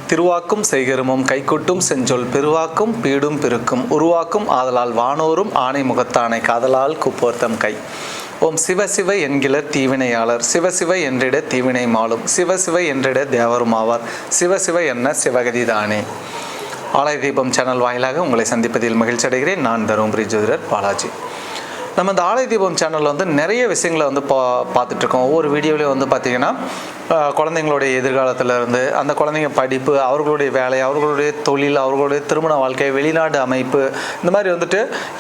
திருவாக்கும் செய்கருமும் கைகொட்டும் செஞ்சொல் பெருவாக்கும் பீடும் பெருக்கும் உருவாக்கும் ஆதலால் வானோரும் ஆணை முகத்தானை காதலால் கூப்போர்த்தம் கை. ஓம் சிவசிவ என்கிற தீவினையாளர் சிவசிவ என்றிட தீவினை மாலும் சிவசிவ என்றிட தேவரும் ஆவார் சிவசிவ என்ன சிவகதிதானே. ஆலய தீபம் சேனல் வாயிலாக உங்களை சந்திப்பதில் மகிழ்ச்சி அடைகிறேன். நான் தருமபுரி ஜோதிடர் பாலாஜி. நம்ம இந்த ஆலய தீபம் சேனலில் வந்து நிறைய விஷயங்களை வந்து பார்த்துட்ருக்கோம். ஒவ்வொரு வீடியோவிலையும் வந்து பார்த்திங்கன்னா குழந்தைங்களுடைய எதிர்காலத்திலேருந்து அந்த குழந்தைங்க படிப்பு, அவர்களுடைய வேலை, அவர்களுடைய தொழில், அவர்களுடைய திருமண வாழ்க்கை, வெளிநாடு அமைப்பு, இந்த மாதிரி வந்துட்டு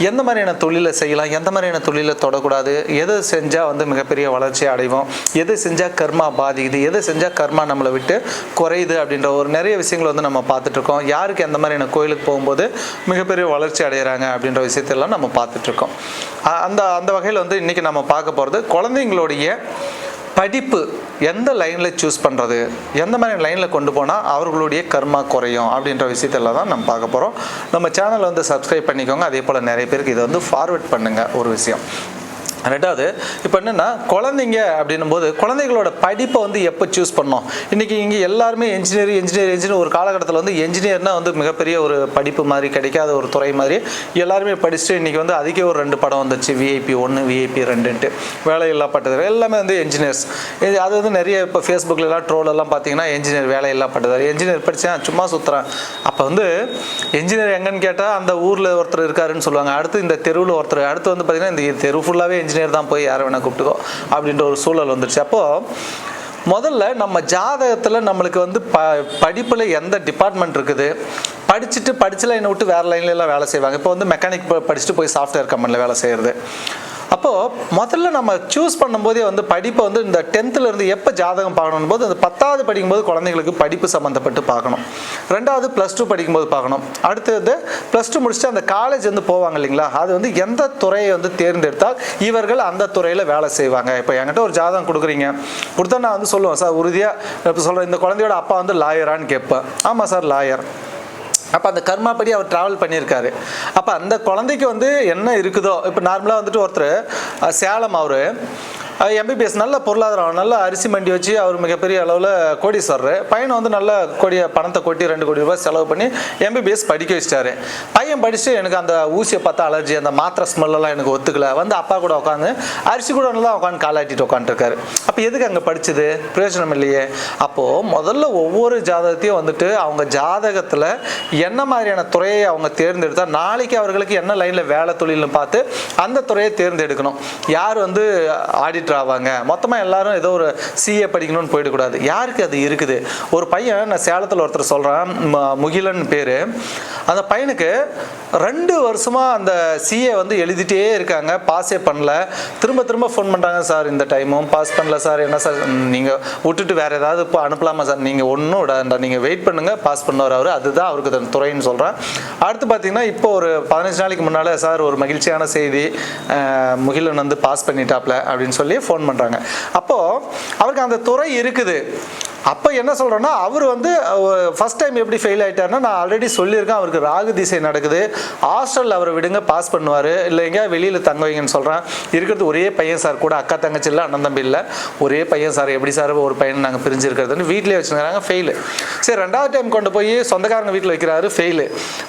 எந்த மாதிரியான தொழிலை செய்யலாம், எந்த மாதிரியான தொழிலை தொடக்கூடாது, எது செஞ்சால் வந்து மிகப்பெரிய வளர்ச்சி அடைவோம், எது செஞ்சால் கர்மா பாதிக்குது, எது செஞ்சால் கர்மா நம்மளை விட்டு குறையுது அப்படின்ற ஒரு நிறைய விஷயங்களை வந்து நம்ம பார்த்துட்ருக்கோம். யாருக்கு எந்த மாதிரியான கோயிலுக்கு போகும்போது மிகப்பெரிய வளர்ச்சி அடைகிறாங்க அப்படின்ற விஷயத்தெல்லாம் நம்ம பார்த்துட்ருக்கோம். அந்த வகையில் வந்து இன்றைக்கி நம்ம பார்க்க போகிறது குழந்தைங்களுடைய படிப்பு எந்த லைனில் சூஸ் பண்ணுறது, எந்த மாதிரி லைனில் கொண்டு போனால் அவர்களுடைய கர்மா குறையும் அப்படின்ற விஷயத்தில் தான் நம்ம பார்க்க போகிறோம். நம்ம சேனலை வந்து சப்ஸ்கிரைப் பண்ணிக்கோங்க. அதே போல் நிறைய பேருக்கு இதை வந்து ஃபார்வர்ட் பண்ணுங்கள். ஒரு விஷயம். ரெண்டாவது, இப்போ என்னென்னா குழந்தைங்க அப்படின்னும் போது குழந்தைகளோட படிப்பை வந்து எப்போ சூஸ் பண்ணோம். இன்றைக்கி இங்கே எல்லாருமே என்ஜினியர் ஒரு காலகட்டத்தில் வந்து என்ஜினியர்னால் வந்து மிகப்பெரிய ஒரு படிப்பு மாதிரி, கிடைக்காத ஒரு துறை மாதிரி எல்லாருமே படிச்சுட்டு இன்றைக்கி வந்து அதுக்கே ஒரு 2 படம் வந்துச்சு, VIP 1 VIP 2ன்ட்டு. வேலையில்லா பட்டதாரி எல்லாமே வந்து என்ஜினியர்ஸ். அது வந்து நிறைய இப்போ ஃபேஸ்புக்கிலலாம் ட்ரோலெல்லாம் பார்த்தீங்கன்னா என்ஜினியர் வேலையில்லா பட்டதாரி, என்ஜினியர் படித்தேன் சும்மா சுற்றுறேன். அப்போ வந்து என்ஜினியர் எங்கன்னு கேட்டால் அந்த ஊரில் ஒருத்தர் இருக்காருன்னு சொல்லுவாங்க, அடுத்து இந்த தெருவில் ஒருத்தர், அடுத்து வந்து பார்த்திங்கன்னா இந்த தெரு ஃபுல்லாகவே இன்ஜினியர் தான், போய் யாரை வேணா கூப்பிட்டுக்கோ அப்படின்ற ஒரு சூழல் வந்துடுச்சு. அப்போது முதல்ல நம்ம ஜாதகத்தில் நம்மளுக்கு வந்து படிப்பில் எந்த டிபார்ட்மெண்ட் இருக்குது, படித்த லைனை விட்டு வேறு லைன்லாம் வேலை செய்வாங்க. இப்போ வந்து மெக்கானிக் படிச்சுட்டு போய் சாஃப்ட்வேர் கம்பெனியில் வேலை செய்கிறது. அப்போது முதல்ல நம்ம சூஸ் பண்ணும்போதே வந்து படிப்பை வந்து இந்த 10th இருந்து எப்போ ஜாதகம் பார்க்கணும் போது அந்த 10வது படிக்கும்போது குழந்தைங்களுக்கு படிப்பு சம்மந்தப்பட்டு பார்க்கணும். ரெண்டாவது +2 படிக்கும்போது பார்க்கணும். அடுத்தது +2 முடிச்சுட்டு அந்த காலேஜ் வந்து போவாங்க இல்லைங்களா, அது வந்து எந்த துறையை வந்து தேர்ந்தெடுத்தால் இவர்கள் அந்த துறையில் வேலை செய்வாங்க. இப்போ என்கிட்ட ஒரு ஜாதகம் கொடுத்தா நான் வந்து சொல்லுவேன், சார் உறுதியாக இப்போ சொல்கிறேன், இந்த குழந்தையோட அப்பா வந்து லாயரான்னு கேட்பேன். ஆமாம் சார் லாயர். அப்போ அந்த கர்மாப்படி அவர் ட்ராவல் பண்ணியிருக்காரு. அப்போ அந்த குழந்தைக்கு வந்து என்ன இருக்குதோ, இப்போ நார்மலாக வந்துட்டு ஒருத்தர் சேலம், அவர் MBBS நல்ல பொருளாதாரம், நல்ல அரிசி மண்டி வச்சு அவர் மிகப்பெரிய அளவில் கோடீஸ்வரர். பையனை வந்து நல்ல பணத்தை கொட்டி 2 கோடி ரூபாய் செலவு பண்ணி MBBS படிக்க வச்சிட்டாரு. பையன் படிச்சுட்டு எனக்கு அந்த ஊசியை பார்த்தா அலர்ஜி, அந்த மாத்திரை ஸ்மெல்லாம் எனக்கு ஒத்துக்கல, வந்து அப்பா கூட உட்காந்து அரிசி கூட நல்லா உட்காந்து காலாட்டிட்டு உட்காந்துருக்காரு. அப்போ எதுக்கு அங்கே படிச்சது, பிரயோஜனம் இல்லையே. அப்போது முதல்ல ஒவ்வொரு ஜாதகத்தையும் வந்துட்டு அவங்க ஜாதகத்தில் என்ன மாதிரியான துறையை அவங்க தேர்ந்தெடுத்தால் நாளைக்கு அவர்களுக்கு என்ன லைனில் வேலை தொழில்னு பார்த்து அந்த துறையை தேர்ந்தெடுக்கணும். யார் வந்து ஆடிட்டர் ஆவாங்க, மொத்தமாக எல்லாரும் ஏதோ ஒரு CA படிக்கணும்னு போயிடக்கூடாது. யாருக்கு அது இருக்குது. ஒரு பையன், நான் சேலத்தில் ஒருத்தர் சொல்கிறேன், முகிலன் பேர், அந்த பையனுக்கு 2 வருஷமாக அந்த CA வந்து எழுதிட்டே இருக்காங்க, பாஸே பண்ணல. திரும்ப ஃபோன் பண்ணுறாங்க, சார் இந்த டைமும் பாஸ் பண்ணல சார், என்ன சார் நீங்கள் விட்டுட்டு வேறு ஏதாவது இப்போ அனுப்பலாமா சார், நீங்கள் ஒன்றும் விடாண்டா, நீங்கள் வெயிட் பண்ணுங்கள், பாஸ் பண்ணுவார் அவர், அதுதான் அவருக்கு துறைன்னு சொல்கிறேன். அடுத்து பார்த்தீங்கன்னா இப்போ ஒரு 15 நாளைக்கு முன்னால், சார் ஒரு மகிழ்ச்சியான செய்தி, முகிலன் வந்து பாஸ் பண்ணிட்டாப்ல அப்படின்னு சொல்லி ஃபோன் பண்ணுறாங்க. அப்போது அவருக்கு அந்த துறை இருக்குது. அப்போ என்ன சொல்கிறேன்னா, அவர் வந்து ஃபஸ்ட் டைம் எப்படி ஃபெயில் ஆகிட்டாருன்னா, நான் ஆல்ரெடி சொல்லியிருக்கேன், அவருக்கு ராகு திசை நடக்குது, ஹாஸ்டலில் அவரை விடுங்க, பாஸ் பண்ணுவார், இல்லை எங்கேயா வெளியில் தங்க வைங்கன்னு சொல்கிறேன். இருக்கிறது ஒரே பையன் சார், கூட அக்கா தங்கச்சி இல்லை, அண்ணன் தம்பி இல்லை, ஒரே பையன் சார், எப்படி சார் ஒரு பையன் நாங்கள் பிரிஞ்சிருக்கிறதுன்னு வீட்டிலே வச்சுருக்காங்க, ஃபெயிலு. சரி, 2வது டைம் கொண்டு போய் சொந்தக்காரங்க வீட்டில் வைக்கிறாரு, ஃபெயிலு.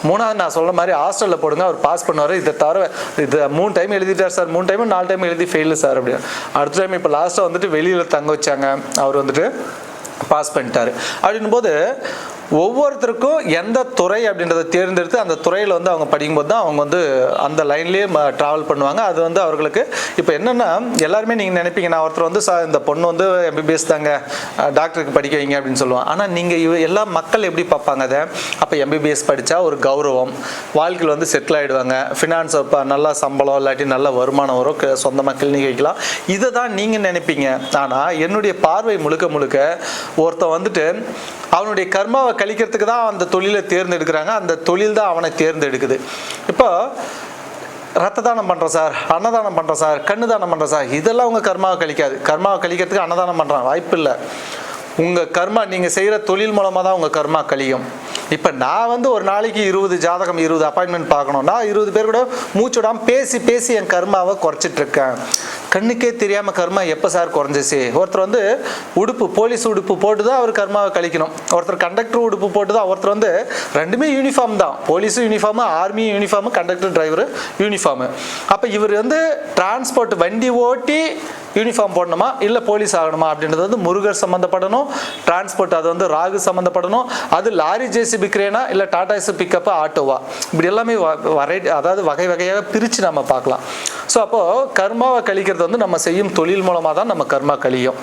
3வது நான் சொல்கிற மாதிரி ஹாஸ்டலில் போடுங்க, அவர் பாஸ் பண்ணுவார், இதை தவிர இது 3 டைம் எழுதிட்டார் சார், 3 டைம் 4 டைம் எழுதி ஃபெயிலு சார் அப்படின்னு. அடுத்த டைம் இப்போ லாஸ்ட்டாக வந்துட்டு வெளியில் தங்க வச்சாங்க, அவர் வந்துட்டு பாஸ் பண்ணிட்டாரு. அப்படின்னும் போது ஒவ்வொருத்தருக்கும் எந்த துறை அப்படின்றத தேர்ந்தெடுத்து அந்த துறையில் வந்து அவங்க படிக்கும்போது தான் அவங்க வந்து அந்த லைன்லேயே ட்ராவல் பண்ணுவாங்க. அது வந்து அவர்களுக்கு இப்போ என்னென்னா, எல்லாருமே நீங்கள் நினைப்பீங்க, நான் ஒருத்தர் வந்து இந்த பொண்ணு வந்து MBBS தாங்க, டாக்டருக்கு படிக்க வைங்க அப்படின்னு சொல்லுவாங்க. ஆனால் நீங்கள் எல்லா மக்கள் எப்படி பார்ப்பாங்க அதை, அப்போ MBBS படித்தா ஒரு கௌரவம், வாழ்க்கையில் வந்து செட்டில் ஆகிடுவாங்க, ஃபினான்ஸ் நல்லா சம்பளம் இல்லாட்டி நல்ல வருமானம் வரும், சொந்தமாக கிளினிக் வைக்கலாம், இதை தான் நீங்கள் நினைப்பீங்க. ஆனால் என்னுடைய பார்வை முழுக்க ஒருத்தன் வந்துட்டு அவனுடைய கர்மாவை கழிக்கிறதுக்கு தான் அந்த தொழிலை தேர்ந்தெடுக்கிறாங்க, அந்த தொழில் தான் அவனை தேர்ந்தெடுக்குது. இப்போ ரத்த தானம் பண்ணுறேன் சார், அன்னதானம் பண்ணுறேன் சார், கண்ணு தானம் பண்ணுறேன் சார், இதெல்லாம் உங்கள் கர்மாவை கழிக்காது. கர்மாவை கழிக்கிறதுக்கு அன்னதானம் பண்ணுறான் வாய்ப்பு இல்லை. உங்கள் கர்மா நீங்கள் செய்கிற தொழில் மூலமாக தான் உங்கள் கர்மா கழியும். இப்போ நான் வந்து ஒரு நாளைக்கு 20 ஜாதகம் 20 அப்பாயின்மெண்ட் பார்க்கணும்னா 20 பேர் கூட மூச்சு விடாமல் பேசி பேசி என் கர்மாவை குறைச்சிட்டு இருக்கேன். கண்ணுக்கே தெரியாமல் கர்மா எப்போ சார் குறைஞ்சிச்சு? ஒருத்தர் வந்து உடுப்பு போலீஸ் உடுப்பு போட்டு தான் அவர் கர்மாவை கழிக்கணும், ஒருத்தர் கண்டக்டர் உடுப்பு போட்டு தான், ஒருத்தர் வந்து ரெண்டுமே யூனிஃபார்ம் தான், போலீஸும் யூனிஃபார்மு, ஆர்மியும் யூனிஃபார்மு, கண்டக்டர் டிரைவரு யூனிஃபார்மு. அப்போ இவர் வந்து டிரான்ஸ்போர்ட் வண்டி ஓட்டி யூனிஃபார்ம் போடணுமா இல்லை போலீஸ் ஆகணுமா அப்படின்றது வந்து முருகர் சம்மந்தப்படணும், டிரான்ஸ்போர்ட் அது வந்து ராகு சம்மந்தப்படணும், அது லாரி ஜேசிபி கிரேனா இல்லை டாடாஸ் பிக்கப்பு ஆட்டோவா, இப்படி எல்லாமே அதாவது வகை வகையாக பிரித்து நம்ம பார்க்கலாம். ஸோ அப்போது கர்மாவை கழிக்கிறது வந்து நம்ம செய்யும் தொழில் மூலமாக தான் நம்ம கர்மா கழியும்.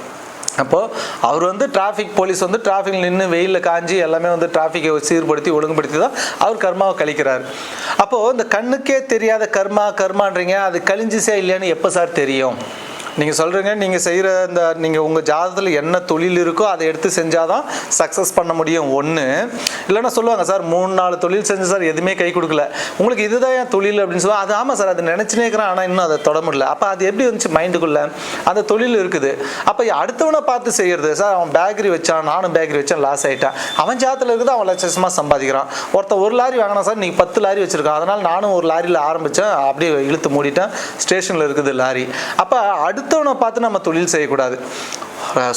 அப்போது அவர் வந்து டிராஃபிக் போலீஸ் வந்து டிராஃபிக் நின்று வெயிலில் காஞ்சி எல்லாமே வந்து டிராஃபிக்கை சீர்படுத்தி ஒழுங்குபடுத்தி தான் அவர் கர்மாவை கழிக்கிறார். அப்போது இந்த கண்ணுக்கே தெரியாத கர்மான்றீங்க, அது கழிஞ்சிச்சா இல்லையான்னு எப்போ சார் தெரியும்? நீங்கள் சொல்கிறீங்க நீங்கள் செய்கிற இந்த நீங்கள் உங்கள் ஜாதகத்தில் என்ன தொழில் இருக்கோ அதை எடுத்து செஞ்சால் தான் சக்ஸஸ் பண்ண முடியும் ஒன்று. இல்லைன்னா சொல்லுவாங்க சார் 3-4 தொழில் செஞ்சு சார் எதுவுமே கை கொடுக்கல, உங்களுக்கு இதுதான் என் தொழில் அப்படின்னு சொல்லுவாங்க. அது ஆமாம் சார், அது நினச்சினே இருக்கிறேன், ஆனால் இன்னும் அதை தொட முடியல. அப்போ அது எப்படி வந்துச்சு மைண்டுக்குள்ளே? அந்த தொழில் இருக்குது. அப்போ அடுத்தவனை பார்த்து செய்கிறது சார், அவன் பேக்கரி வச்சான், நானும் பேக்கரி வச்சேன், லாஸ் ஆகிட்டான், அவன் ஜாதத்தில் இருக்குது, அவன் லட்சமாக சம்பாதிக்கிறான். ஒருத்தர் 1 லாரி வாங்கினா சார், நீங்கள் 10 லாரி வச்சுருக்கான், அதனால் நானும் ஒரு லாரியில் ஆரம்பித்தேன், அப்படியே இழுத்து மூடிட்டேன், ஸ்டேஷனில் இருக்குது லாரி. அப்போ அடுத்தவனை பார்த்து நம்ம தொழில் செய்யக்கூடாது.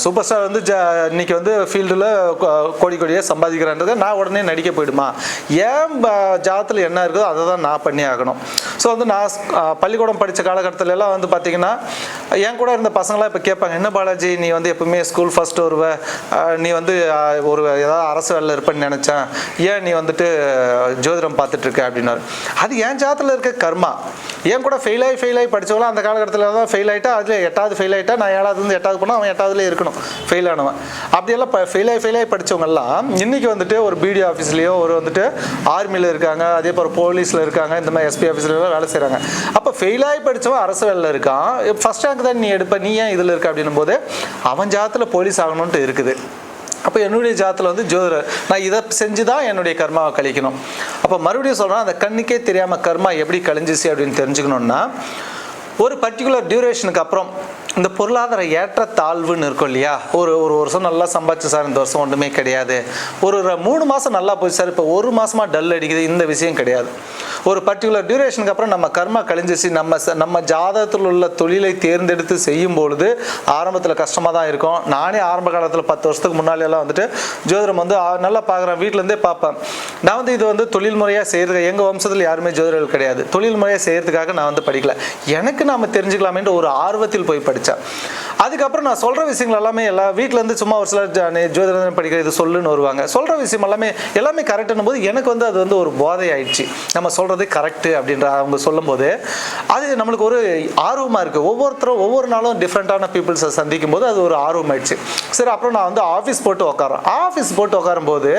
சூப்பர் ஸ்டார் வந்து இன்னைக்கு வந்து ஃபீல்டில் கோடி கோடியாக சம்பாதிக்கிறான்றதை நான் உடனே நடிக்க போயிடுமா? ஏன் ஜாதத்தில் என்ன இருக்குதோ அதை தான் நான் பண்ணி ஆகணும். ஸோ வந்து நான் பள்ளிக்கூடம் படித்த காலகட்டத்தில் எல்லாம் வந்து பார்த்திங்கன்னா என் கூட இருந்த பசங்களாம் இப்போ கேட்பாங்க, என்ன பாலாஜி நீ வந்து எப்பவுமே ஸ்கூல் ஃபர்ஸ்ட் வருவ, நீ வந்து ஒரு ஏதாவது அரசு வேலையில் இருப்பேன்னு நினச்சேன், ஏன் நீ வந்துட்டு ஜோதிடம் பார்த்துட்ருக்க அப்படின்னாரு. அது என் ஜாதத்தில் இருக்க கர்மா. என் கூட ஃபெயில் ஆகி படித்தவங்களாம் அந்த காலகட்டத்தில் தான் ஃபெயில் ஆகிட்டா, அதில் 8வது ஃபெயில் ஆகிட்டா, நான் 7வது 8வது போனால் அவன் 8வது இருக்கணும் ஃபெயில் ஆனவன். அப்படியெல்லாம் ஃபெயில் ஆகி படித்தவங்கெல்லாம் இன்னைக்கு வந்துட்டு ஒரு பிடி ஆஃபீஸ்லேயோ ஒரு வந்துட்டு ஆர்மியில் இருக்காங்க, அதே போல் போலீஸில் இருக்காங்க, இந்த மாதிரி எஸ்பி ஆஃபீஸ்லாம் வேலை செய்கிறாங்க. அப்போ ஃபெயில் ஆகி படித்தவன் அரசு வேலையில் இருக்கான், ஃபர்ஸ்ட் ரேங்க் தான் நீ எடுப்ப, நீ ஏன் இதில் இருக்க அப்படின்னும் போது அவன் ஜாதத்தில் போலீஸ் ஆகணும்ட்டு இருக்குது. அப்போ என்னுடைய ஜாதத்தில் வந்து ஜோதிடர் நான் இதை செஞ்சு தான் என்னுடைய கர்மாவை கழிக்கணும். அப்போ மறுபடியும் சொல்கிறேன், அந்த கண்ணுக்கே தெரியாமல் கர்மா எப்படி கழிஞ்சிச்சு அப்படின்னு தெரிஞ்சுக்கணுன்னா, ஒரு பர்டிகுலர் டியூரேஷனுக்கு அப்புறம் இந்த பொருளாதார ஏற்றத்தாழ்வுன்னு இருக்கும் இல்லையா, ஒரு வருஷம் நல்லா சம்பாதிச்சு சார், இந்த வருஷம் ஒன்றுமே கிடையாது, ஒரு 3 மாதம் நல்லா போச்சு சார், இப்போ 1 மாதமாக டல் அடிக்குது, இந்த விஷயம் கிடையாது. ஒரு பர்டிகுலர் டியூரேஷனுக்கு அப்புறம் நம்ம கர்மா கழிஞ்சிச்சு, நம்ம ஜாதகத்தில் உள்ள தொழிலை தேர்ந்தெடுத்து செய்யும் பொழுது ஆரம்பத்தில் கஷ்டமாக தான் இருக்கும். நானே ஆரம்ப காலத்தில் 10 வருஷத்துக்கு முன்னாடியெல்லாம் வந்துட்டு ஜோதிடம் வந்து நல்லா பார்க்குறேன், வீட்டிலேருந்தே பார்ப்பேன். நான் வந்து இது வந்து தொழில் முறையாக செய்கிறது, எங்கள் வம்சத்தில் யாருமே ஜோதிடர்கள் கிடையாது, தொழில் முறையாக செய்கிறதுக்காக நான் வந்து படிக்கல, எனக்கு நாம தெரிஞ்சுக்கலாமேன்ற ஒரு ஆர்வத்தில் போய் படித்தேன். அதுக்கப்புறம் நான் சொல்கிற விஷயங்கள் எல்லாமே வீட்டிலேருந்து சும்மா ஒரு சிலர் ஜோதிடம் படிக்கிற இது சொல்லுன்னு வருவாங்க, சொல்கிற விஷயம் எல்லாமே கரெக்டுன்னும் போது எனக்கு வந்து அது வந்து ஒரு போதை ஆயிடுச்சு. நம்ம சொல்கிறது கரெக்டு அப்படின்ற அவங்க சொல்லும்போது அது நம்மளுக்கு ஒரு ஆர்வமாக இருக்குது. ஒவ்வொருத்தரும் ஒவ்வொரு நாளும் டிஃப்ரெண்ட்டான பீப்புள்ஸை சந்திக்கும் போது அது ஒரு ஆர்வம் ஆயிடுச்சு. சரி, அப்புறம் நான் வந்து ஆஃபீஸ் போட்டு உட்காரும் போது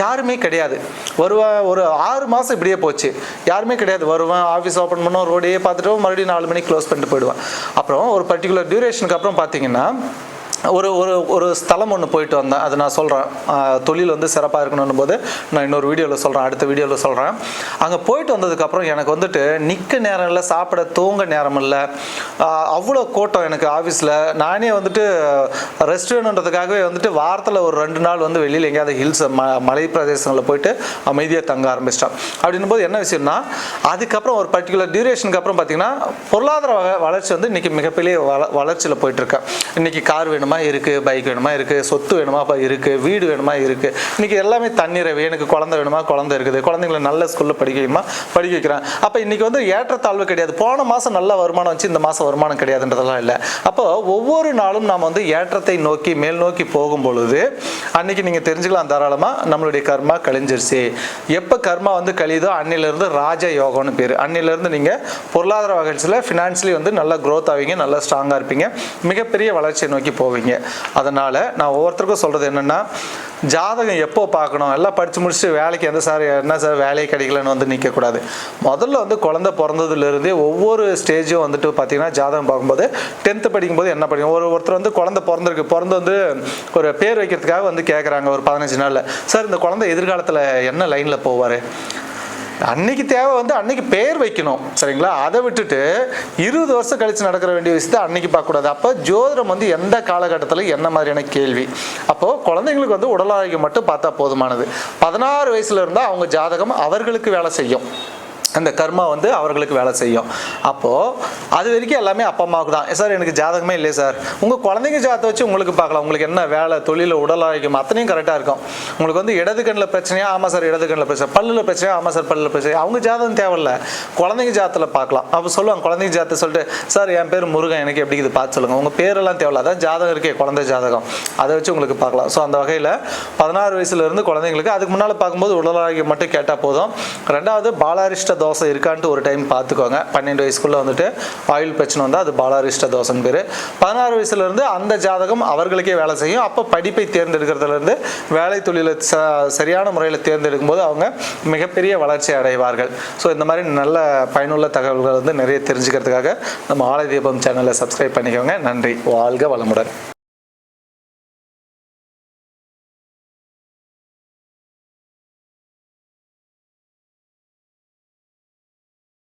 யாருமே கிடையாது. வருவேன், ஒரு 6 மாதம் இப்படியே போச்சு, யாருமே கிடையாது. வருவேன், ஆஃபீஸ் ஓப்பன் பண்ணோம், ரோடையே பார்த்துட்டு மறுபடியும் 4 மணிக்கு க்ளோஸ் பண்ணிட்டு போயிடுவேன். அப்புறம் ஒரு பர்டிகுலர் டியூரேஷனுக்கு அப்புறம் பார்த்தீங்கன்னா ஒரு ஸ்தலம் ஒன்று போயிட்டு வந்தேன், அது நான் சொல்கிறேன். தொழில் வந்து சிறப்பாக இருக்கணும் போது நான் இன்னொரு வீடியோவில் சொல்கிறேன், அடுத்த வீடியோவில் சொல்கிறேன். அங்கே போயிட்டு வந்ததுக்கப்புறம் எனக்கு வந்துட்டு நிற்க நேரம் இல்லை, சாப்பிட தூங்க நேரம் இல்லை, அவ்வளோ கூட்டம் எனக்கு ஆஃபீஸில். நானே வந்துட்டு ரெஸ்ட் வேணுன்றதுக்காகவே வந்துட்டு வாரத்தில் ஒரு 2 நாள் வந்து வெளியில் எங்கேயாவது ஹில்ஸ் மலை பிரதேசங்களில் போயிட்டு அமைதியாக தங்க ஆரம்பிச்சிட்டேன். அப்படின்னும் போது என்ன விஷயம்னா, அதுக்கப்புறம் ஒரு பர்டிகுலர் டியூரேஷனுக்கு அப்புறம் பார்த்தீங்கன்னா பொருளாதார வளர்ச்சி வந்து இன்றைக்கி மிகப்பெரிய வளர்ச்சியில் போயிட்டுருக்கேன். இன்றைக்கி கார் வேணுமா இருக்குது, பைக் வேணுமா இருக்குது, சொத்து வேணுமா இருக்குது, வீடு வேணுமா இருக்குது, இன்றைக்கி எல்லாமே தண்ணீரவை, எனக்கு குழந்தை வேணுமா குழந்தை இருக்குது, குழந்தைங்களை நல்ல ஸ்கூலில் படிக்க வைக்கிறேன். அப்போ இன்றைக்கி வந்து ஏற்றத்தாழ்வு கிடையாது. போன மாதம் நல்ல வருமானம் வச்சு இந்த மாதம் வருமானம் கிடையாதுன்றதெல்லாம் இல்லை. அப்போ ஒவ்வொரு நாளும் நாம் வந்து ஏற்றத்தை நோக்கி மேல் நோக்கி போகும் பொழுது அன்றைக்கி நீங்கள் தெரிஞ்சுக்கலாம் தாராளமாக நம்மளுடைய கர்மா கழிஞ்சிருச்சு. எப்போ கர்மா வந்து கழியுதோ அன்னிலிருந்து ராஜ யோகம்னு பேர். அன்னிலிருந்து நீங்கள் பொருளாதார வளர்ச்சியில் ஃபினான்ஷியலி வந்து நல்லா க்ரோத் ஆவீங்க, நல்லா ஸ்ட்ராங்காக இருப்பீங்க, மிகப்பெரிய வளர்ச்சியை நோக்கி போவீங்க. அதனால் நான் ஒவ்வொருத்தருக்கும் சொல்கிறது என்னென்னா, ஜாதகம் எப்போ பார்க்கணும், எல்லாம் படித்து முடிச்சுட்டு வேலைக்கு என்ன சார் வேலையை கிடைக்கலன்னு வந்து நிற்கக்கூடாது. முதல்ல வந்து குழந்தை பிறந்ததுலேருந்தே ஒவ்வொரு ஸ்டேஜும் வந்துட்டு பார்த்தீங்கன்னா ஜாதகம் பார்க்கும்போது 10th படிக்கும்போது என்ன படிக்கும், ஒருத்தர் வந்து குழந்தை பிறந்து வந்து ஒரு பேர் வைக்கிறதுக்காக வந்து கேட்குறாங்க ஒரு 15 நாளில், சார் இந்த குழந்தை எதிர்காலத்தில் என்ன லைனில் போவார், அன்னைக்கு தேவை வந்து அன்னைக்கு பேர் வைக்கணும், சரிங்களா? அதை விட்டுட்டு 20 வருஷம் கழிச்சு நடக்கிற வேண்டிய விஷயத்தை அன்னைக்கு பார்க்கக்கூடாது. அப்போ ஜோதிடம் வந்து எந்த காலகட்டத்தில் என்ன மாதிரியான கேள்வி. அப்போது குழந்தைங்களுக்கு வந்து உடல் ஆரோக்கியம் மட்டும் பார்த்தா போதுமானது. 16 வயசுல இருந்தால் அவங்க ஜாதகம் அவர்களுக்கு வேலை செய்யும், அந்த கர்மா வந்து அவர்களுக்கு வேலை செய்யும். அப்போது அது வரைக்கும் எல்லாமே அப்பா அம்மாவுக்கு தான். சார் எனக்கு ஜாதகமே இல்லை சார். உங்கள் குழந்தைங்க ஜாதகத்தை வச்சு உங்களுக்கு பார்க்கலாம், உங்களுக்கு என்ன வேலை, தொழில், உடல் ஆரோக்கியம் அத்தனையும் கரெக்டாக இருக்கும். உங்களுக்கு வந்து இடது கண்ணில் பிரச்சனையா, ஆமாம் சார் இடது கண்ணில் பிரச்சனை, பல்லில் பிரச்சனையா, ஆமாம் சார் பல்லில் பிரச்சனை, அவங்க ஜாதகம் தேவையில்ல, குழந்தைங்க ஜாதத்தில் பார்க்கலாம். அப்போ சொல்லுவாங்க குழந்தைங்க ஜாதத்தை சொல்லிட்டு, சார் என் பேர் முருகன், எனக்கு எப்படி இது பார்த்து சொல்லுங்கள். உங்கள் பேரெல்லாம் தேவையில்ல, அதான் ஜாதகம் இருக்கே குழந்தை ஜாதகம், அதை வச்சு உங்களுக்கு பார்க்கலாம். ஸோ அந்த வகையில் 16 வயசுலேருந்து குழந்தைங்களுக்கு, அதுக்கு முன்னால் பார்க்கும்போது உடல் ஆரோக்கியம் மட்டும் கேட்டால் போதும். ரெண்டாவது பாலாரிஷ்ட தோசை இருக்கான்ட்டு ஒரு டைம் பார்த்துக்கோங்க. 12 வயசுக்குள்ளே வந்துட்டு ஆயுள் பிரச்சனை வந்தால் அது பாலாரிஷ்ட தோசைன்னு பேர். 16 வயசுலேருந்து அந்த ஜாதகம் அவர்களுக்கே வேலை செய்யும். அப்போ படிப்பை தேர்ந்தெடுக்கிறதுலேருந்து வேலை தொழிலை சரியான முறையில் தேர்ந்தெடுக்கும் போது அவங்க மிகப்பெரிய வளர்ச்சி அடைவார்கள். ஸோ இந்த மாதிரி நல்ல பயனுள்ள தகவல்கள் வந்து நிறைய தெரிஞ்சுக்கிறதுக்காக நம்ம ஆலய தீபம் சேனலை சப்ஸ்கிரைப் பண்ணிக்கோங்க. நன்றி. வாழ்க வளமுடன்.